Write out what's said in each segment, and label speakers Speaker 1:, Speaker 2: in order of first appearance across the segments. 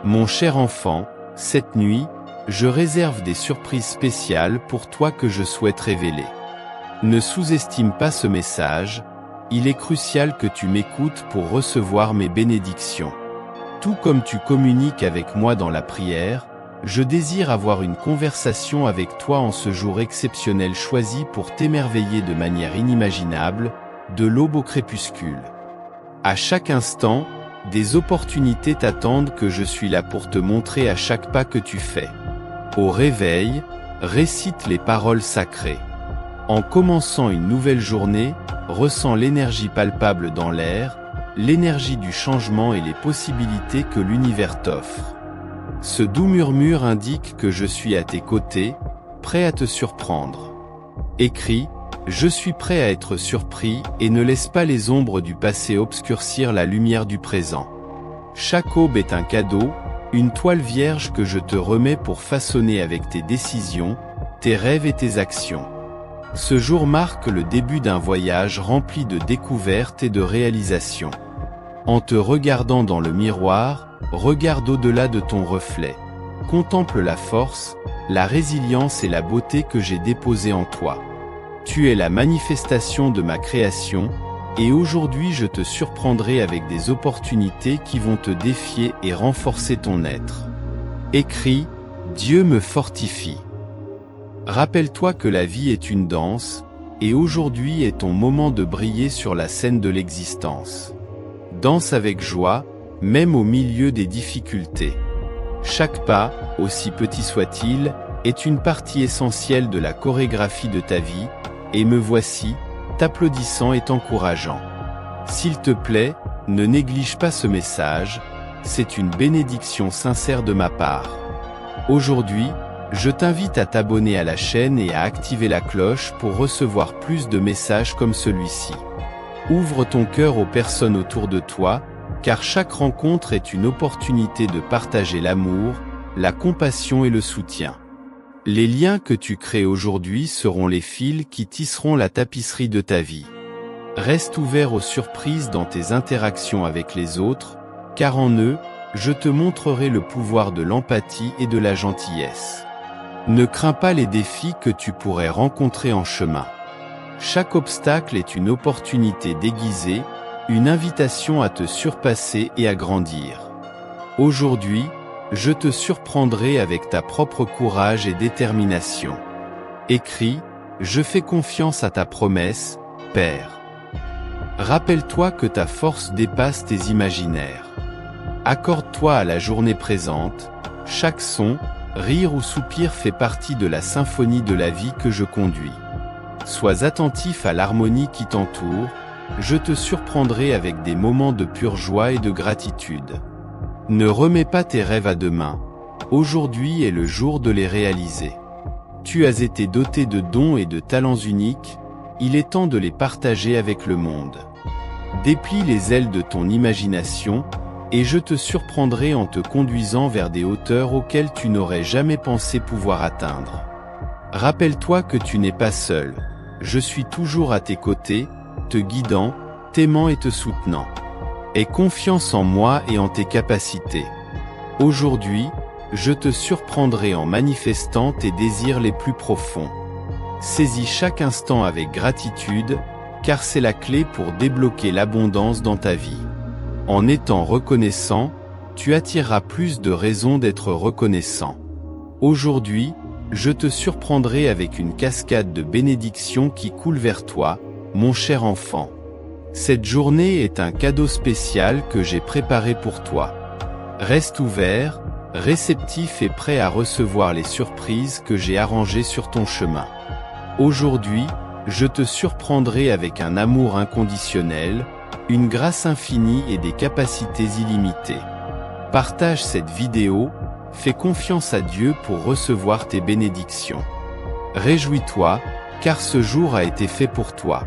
Speaker 1: Mon cher enfant, cette nuit, je réserve des surprises spéciales pour toi que je souhaite révéler. Ne sous-estime pas ce message, il est crucial que tu m'écoutes pour recevoir mes bénédictions. Tout comme tu communiques avec moi dans la prière, je désire avoir une conversation avec toi en ce jour exceptionnel choisi pour t'émerveiller de manière inimaginable, de l'aube au crépuscule. À chaque instant, des opportunités t'attendent que je suis là pour te montrer à chaque pas que tu fais. Au réveil, récite les paroles sacrées. En commençant une nouvelle journée, ressens l'énergie palpable dans l'air, l'énergie du changement et les possibilités que l'univers t'offre. Ce doux murmure indique que je suis à tes côtés, prêt à te surprendre. Écris, je suis prêt à être surpris et ne laisse pas les ombres du passé obscurcir la lumière du présent. Chaque aube est un cadeau, une toile vierge que je te remets pour façonner avec tes décisions, tes rêves et tes actions. Ce jour marque le début d'un voyage rempli de découvertes et de réalisations. En te regardant dans le miroir, regarde au-delà de ton reflet. Contemple la force, la résilience et la beauté que j'ai déposées en toi. Tu es la manifestation de ma création, et aujourd'hui je te surprendrai avec des opportunités qui vont te défier et renforcer ton être. Écris, Dieu me fortifie. Rappelle-toi que la vie est une danse, et aujourd'hui est ton moment de briller sur la scène de l'existence. Danse avec joie, même au milieu des difficultés. Chaque pas, aussi petit soit-il, est une partie essentielle de la chorégraphie de ta vie, et me voici, t'applaudissant et t'encourageant. S'il te plaît, ne néglige pas ce message, c'est une bénédiction sincère de ma part. Aujourd'hui, je t'invite à t'abonner à la chaîne et à activer la cloche pour recevoir plus de messages comme celui-ci. Ouvre ton cœur aux personnes autour de toi, car chaque rencontre est une opportunité de partager l'amour, la compassion et le soutien. Les liens que tu crées aujourd'hui seront les fils qui tisseront la tapisserie de ta vie. Reste ouvert aux surprises dans tes interactions avec les autres, car en eux, je te montrerai le pouvoir de l'empathie et de la gentillesse. Ne crains pas les défis que tu pourrais rencontrer en chemin. Chaque obstacle est une opportunité déguisée, une invitation à te surpasser et à grandir. Aujourd'hui, je te surprendrai avec ta propre courage et détermination. Écris, je fais confiance à ta promesse, Père. Rappelle-toi que ta force dépasse tes imaginaires. Accorde-toi à la journée présente, chaque son, rire ou soupir fait partie de la symphonie de la vie que je conduis. Sois attentif à l'harmonie qui t'entoure, je te surprendrai avec des moments de pure joie et de gratitude. Ne remets pas tes rêves à demain, aujourd'hui est le jour de les réaliser. Tu as été doté de dons et de talents uniques, il est temps de les partager avec le monde. Déplie les ailes de ton imagination, et je te surprendrai en te conduisant vers des hauteurs auxquelles tu n'aurais jamais pensé pouvoir atteindre. Rappelle-toi que tu n'es pas seul, je suis toujours à tes côtés, te guidant, t'aimant et te soutenant. Aie confiance en moi et en tes capacités. Aujourd'hui, je te surprendrai en manifestant tes désirs les plus profonds. Saisis chaque instant avec gratitude, car c'est la clé pour débloquer l'abondance dans ta vie. En étant reconnaissant, tu attireras plus de raisons d'être reconnaissant. Aujourd'hui, je te surprendrai avec une cascade de bénédictions qui coule vers toi, mon cher enfant. Cette journée est un cadeau spécial que j'ai préparé pour toi. Reste ouvert, réceptif et prêt à recevoir les surprises que j'ai arrangées sur ton chemin. Aujourd'hui, je te surprendrai avec un amour inconditionnel, une grâce infinie et des capacités illimitées. Partage cette vidéo, fais confiance à Dieu pour recevoir tes bénédictions. Réjouis-toi, car ce jour a été fait pour toi.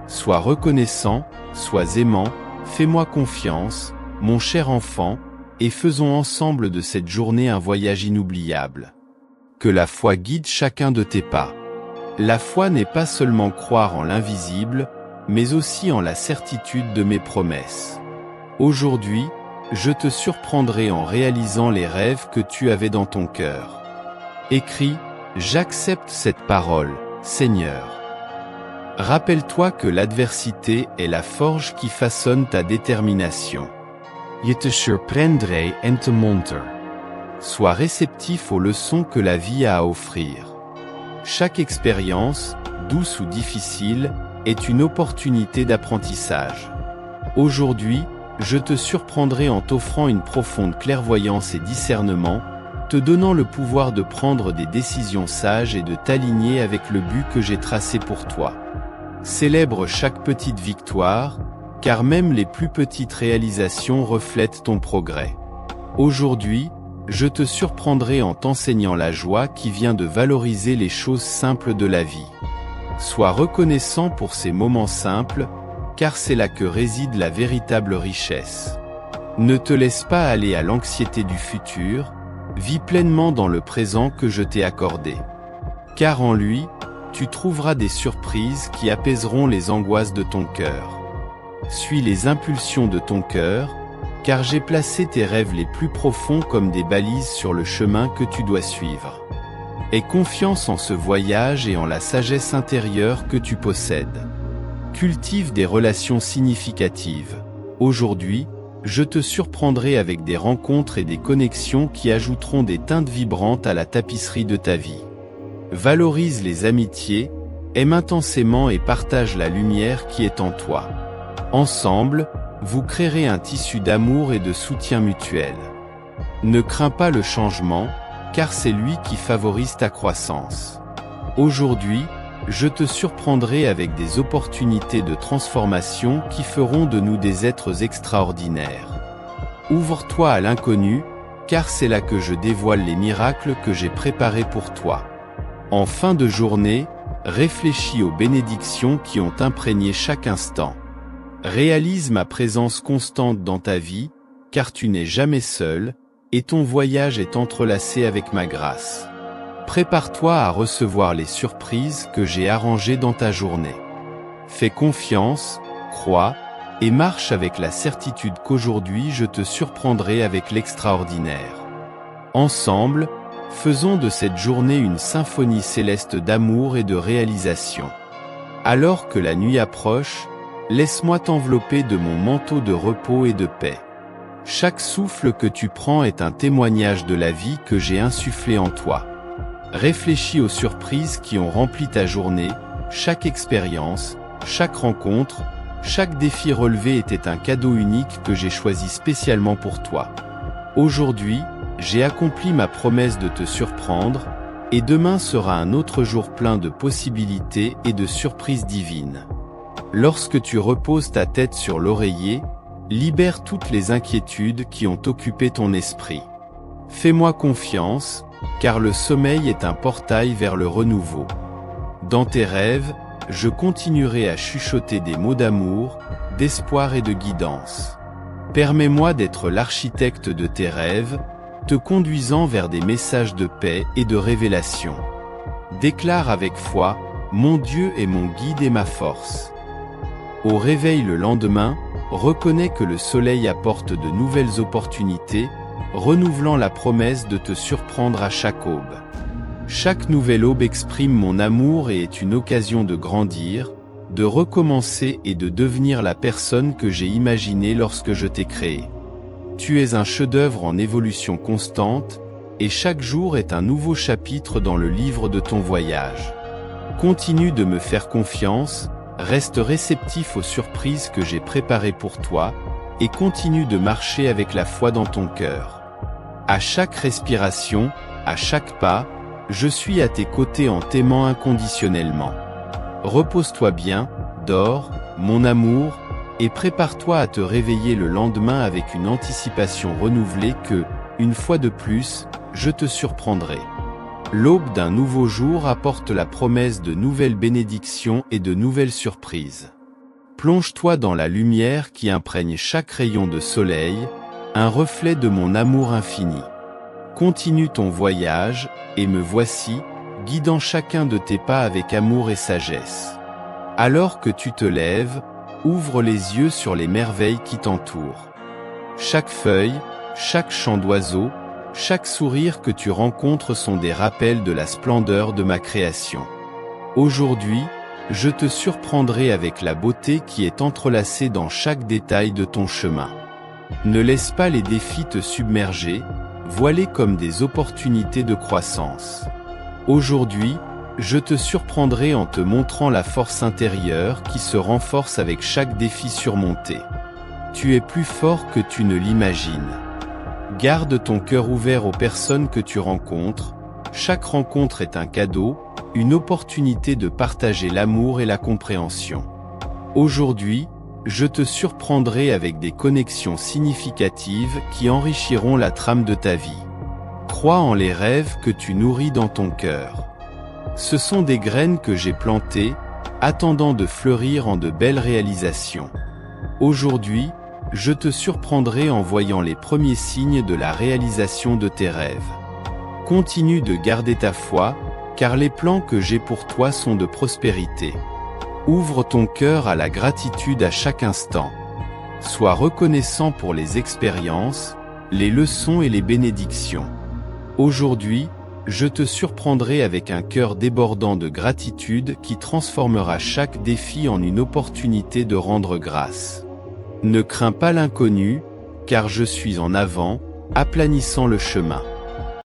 Speaker 1: Sois reconnaissant, sois aimant, fais-moi confiance, mon cher enfant, et faisons ensemble de cette journée un voyage inoubliable. Que la foi guide chacun de tes pas. La foi n'est pas seulement croire en l'invisible, mais aussi en la certitude de mes promesses. Aujourd'hui, je te surprendrai en réalisant les rêves que tu avais dans ton cœur. Écris, j'accepte cette parole, Seigneur. Rappelle-toi que l'adversité est la forge qui façonne ta détermination.
Speaker 2: Je te surprendrai en te monter.
Speaker 1: Sois réceptif aux leçons que la vie a à offrir. Chaque expérience, douce ou difficile, est une opportunité d'apprentissage. Aujourd'hui, je te surprendrai en t'offrant une profonde clairvoyance et discernement, te donnant le pouvoir de prendre des décisions sages et de t'aligner avec le but que j'ai tracé pour toi. Célèbre chaque petite victoire, car même les plus petites réalisations reflètent ton progrès. Aujourd'hui, je te surprendrai en t'enseignant la joie qui vient de valoriser les choses simples de la vie. Sois reconnaissant pour ces moments simples, car c'est là que réside la véritable richesse. Ne te laisse pas aller à l'anxiété du futur, vis pleinement dans le présent que je t'ai accordé. Car en lui, tu trouveras des surprises qui apaiseront les angoisses de ton cœur. Suis les impulsions de ton cœur, car j'ai placé tes rêves les plus profonds comme des balises sur le chemin que tu dois suivre. Aie confiance en ce voyage et en la sagesse intérieure que tu possèdes. Cultive des relations significatives. Aujourd'hui, je te surprendrai avec des rencontres et des connexions qui ajouteront des teintes vibrantes à la tapisserie de ta vie. Valorise les amitiés, aime intensément et partage la lumière qui est en toi. Ensemble, vous créerez un tissu d'amour et de soutien mutuel. Ne crains pas le changement, car c'est lui qui favorise ta croissance. Aujourd'hui, je te surprendrai avec des opportunités de transformation qui feront de nous des êtres extraordinaires. Ouvre-toi à l'inconnu, car c'est là que je dévoile les miracles que j'ai préparés pour toi. En fin de journée, réfléchis aux bénédictions qui ont imprégné chaque instant. Réalise ma présence constante dans ta vie, car tu n'es jamais seul, et ton voyage est entrelacé avec ma grâce. Prépare-toi à recevoir les surprises que j'ai arrangées dans ta journée. Fais confiance, crois, et marche avec la certitude qu'aujourd'hui je te surprendrai avec l'extraordinaire. Ensemble, faisons de cette journée une symphonie céleste d'amour et de réalisation. Alors que la nuit approche, laisse-moi t'envelopper de mon manteau de repos et de paix. Chaque souffle que tu prends est un témoignage de la vie que j'ai insufflée en toi. Réfléchis aux surprises qui ont rempli ta journée, chaque expérience, chaque rencontre, chaque défi relevé était un cadeau unique que j'ai choisi spécialement pour toi. Aujourd'hui, j'ai accompli ma promesse de te surprendre, et demain sera un autre jour plein de possibilités et de surprises divines. Lorsque tu reposes ta tête sur l'oreiller, libère toutes les inquiétudes qui ont occupé ton esprit. Fais-moi confiance, car le sommeil est un portail vers le renouveau. Dans tes rêves, je continuerai à chuchoter des mots d'amour, d'espoir et de guidance. Permets-moi d'être l'architecte de tes rêves, te conduisant vers des messages de paix et de révélation. Déclare avec foi, mon Dieu est mon guide et ma force. Au réveil le lendemain, reconnais que le soleil apporte de nouvelles opportunités, renouvelant la promesse de te surprendre à chaque aube. Chaque nouvelle aube exprime mon amour et est une occasion de grandir, de recommencer et de devenir la personne que j'ai imaginée lorsque je t'ai créé. Tu es un chef-d'œuvre en évolution constante, et chaque jour est un nouveau chapitre dans le livre de ton voyage. Continue de me faire confiance, reste réceptif aux surprises que j'ai préparées pour toi, et continue de marcher avec la foi dans ton cœur. À chaque respiration, à chaque pas, je suis à tes côtés en t'aimant inconditionnellement. Repose-toi bien, dors, mon amour, et prépare-toi à te réveiller le lendemain avec une anticipation renouvelée que, une fois de plus, je te surprendrai. L'aube d'un nouveau jour apporte la promesse de nouvelles bénédictions et de nouvelles surprises. Plonge-toi dans la lumière qui imprègne chaque rayon de soleil, un reflet de mon amour infini. Continue ton voyage, et me voici, guidant chacun de tes pas avec amour et sagesse. Alors que tu te lèves, ouvre les yeux sur les merveilles qui t'entourent. Chaque feuille, chaque chant d'oiseau, chaque sourire que tu rencontres sont des rappels de la splendeur de ma création. Aujourd'hui, je te surprendrai avec la beauté qui est entrelacée dans chaque détail de ton chemin. Ne laisse pas les défis te submerger, vois-les comme des opportunités de croissance. Aujourd'hui, je te surprendrai en te montrant la force intérieure qui se renforce avec chaque défi surmonté. Tu es plus fort que tu ne l'imagines. Garde ton cœur ouvert aux personnes que tu rencontres. Chaque rencontre est un cadeau, une opportunité de partager l'amour et la compréhension. Aujourd'hui, je te surprendrai avec des connexions significatives qui enrichiront la trame de ta vie. Crois en les rêves que tu nourris dans ton cœur. Ce sont des graines que j'ai plantées, attendant de fleurir en de belles réalisations. Aujourd'hui, je te surprendrai en voyant les premiers signes de la réalisation de tes rêves. Continue de garder ta foi, car les plans que j'ai pour toi sont de prospérité. Ouvre ton cœur à la gratitude à chaque instant. Sois reconnaissant pour les expériences, les leçons et les bénédictions. Aujourd'hui, je te surprendrai avec un cœur débordant de gratitude qui transformera chaque défi en une opportunité de rendre grâce. Ne crains pas l'inconnu, car je suis en avant, aplanissant le chemin.